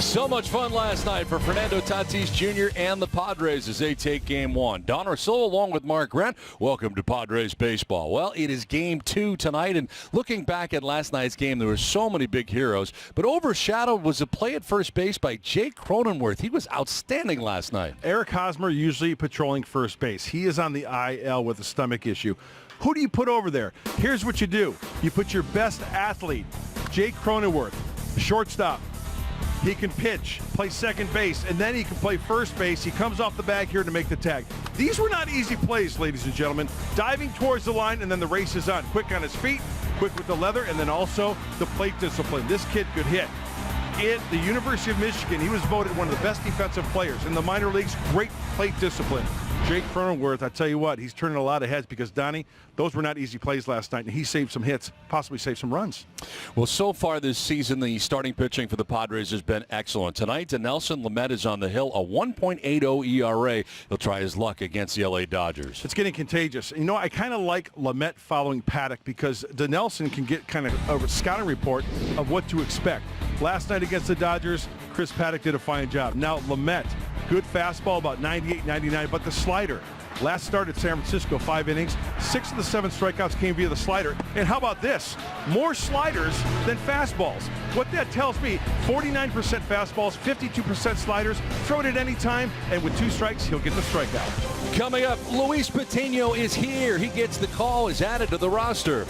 So much fun last night for Fernando Tatis Jr. and the Padres as they take Game 1. Don Orsillo along with Mark Grant. Welcome to Padres Baseball. Well, it is Game 2 tonight, and looking back at last night's game, there were so many big heroes, but overshadowed was a play at first base by Jake Cronenworth. He was outstanding last night. Eric Hosmer usually patrolling first base. He is on the IL with a stomach issue. Who do you put over there? Here's what you do. You put your best athlete, Jake Cronenworth, shortstop. He can pitch, play second base, and then he can play first base. He comes off the bag here to make the tag. These were not easy plays, ladies and gentlemen. Diving towards the line, and then the race is on. Quick on his feet, quick with the leather, and then also the plate discipline. This kid could hit. At the University of Michigan, he was voted one of the best defensive players. In the minor leagues, great plate discipline. Jake Cronenworth, I tell you what, he's turning a lot of heads because, Donnie, those were not easy plays last night, and he saved some hits, possibly saved some runs. Well, so far this season, the starting pitching for the Padres has been excellent. Tonight, Dinelson Lamet is on the hill, a 1.80 ERA. He'll try his luck against the LA Dodgers. It's getting contagious. You know, I kind of like Lamet following Paddock because Dinelson can get kind of a scouting report of what to expect. Last night against the Dodgers, Chris Paddock did a fine job. Now, Lamet, good fastball, about 98, 99, but the slider. Last start at San Francisco, 5 innings. 6 of the 7 strikeouts came via the slider. And how about this? More sliders than fastballs. What that tells me, 49% fastballs, 52% sliders. Throw it at any time, and with 2 strikes, he'll get the strikeout. Coming up, Luis Patino is here. He gets the call, is added to the roster.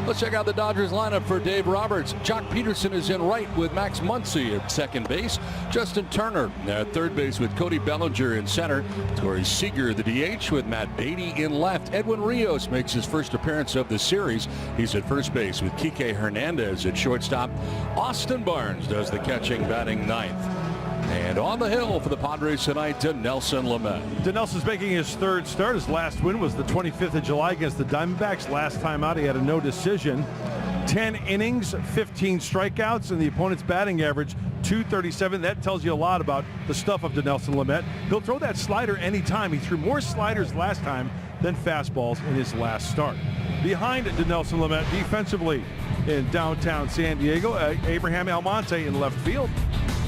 Let's check out the Dodgers lineup for Dave Roberts. Jock Peterson is in right with Max Muncy at second base. Justin Turner at third base with Cody Bellinger in center. Corey Seager, the DH, with Matt Beatty in left. Edwin Rios makes his first appearance of the series. He's at first base with Kike Hernandez at shortstop. Austin Barnes does the catching, batting ninth. And on the hill for the Padres tonight, Dinelson Lamet. Dinelson's making his third start. His last win was the 25th of July against the Diamondbacks. Last time out, he had a no decision. 10 innings, 15 strikeouts, and the opponent's batting average, .237. That tells you a lot about the stuff of Dinelson Lamet. He'll throw that slider anytime. He threw more sliders last time than fastballs in his last start. Behind Dinelson Lamet defensively in downtown San Diego, Abraham Almonte in left field.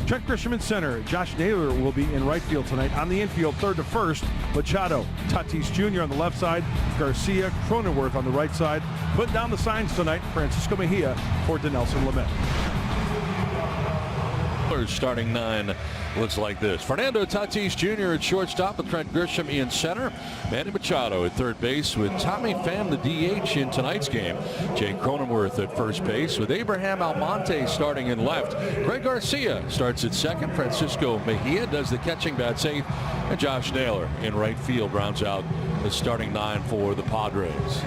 Trent Grisham in center. Josh Naylor will be in right field tonight. On the infield, third to first, Machado, Tatis Jr. on the left side, Garcia, Cronenworth on the right side. Putting down the signs tonight, Francisco Mejia for Dinelson Lamet. Starting 9 looks like this. Fernando Tatis Jr. at shortstop with Trent Grisham in center. Manny Machado at third base with Tommy Pham, the DH, in tonight's game. Jake Cronenworth at first base with Abraham Almonte starting in left. Greg Garcia starts at second. Francisco Mejia does the catching, bat safe. And Josh Naylor in right field rounds out the starting 9 for the Padres.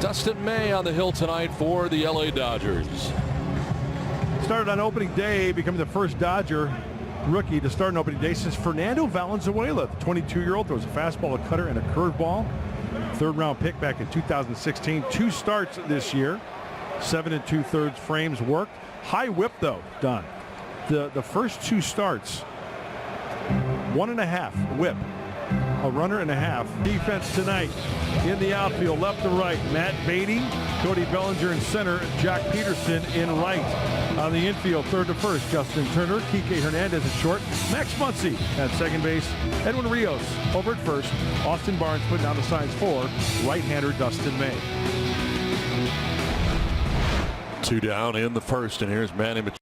Dustin May on the hill tonight for the LA Dodgers. Started on opening day, becoming the first Dodger rookie to start on opening day since Fernando Valenzuela. The 22-year-old throws a fastball, a cutter, and a curveball. Third-round pick back in 2016. 2 starts this year. 7 2/3 frames worked. High whip, though, done. The first 2 starts, 1.5 whip. A runner and a half. Defense tonight in the outfield, left to right. Matt Beatty, Cody Bellinger in center, Jock Peterson in right. On the infield, third to first, Justin Turner, Kike Hernandez at short, Max Muncy at second base, Edwin Rios over at first, Austin Barnes putting down the signs for right-hander Dustin May. 2 down in the first, and here's Manny Machado.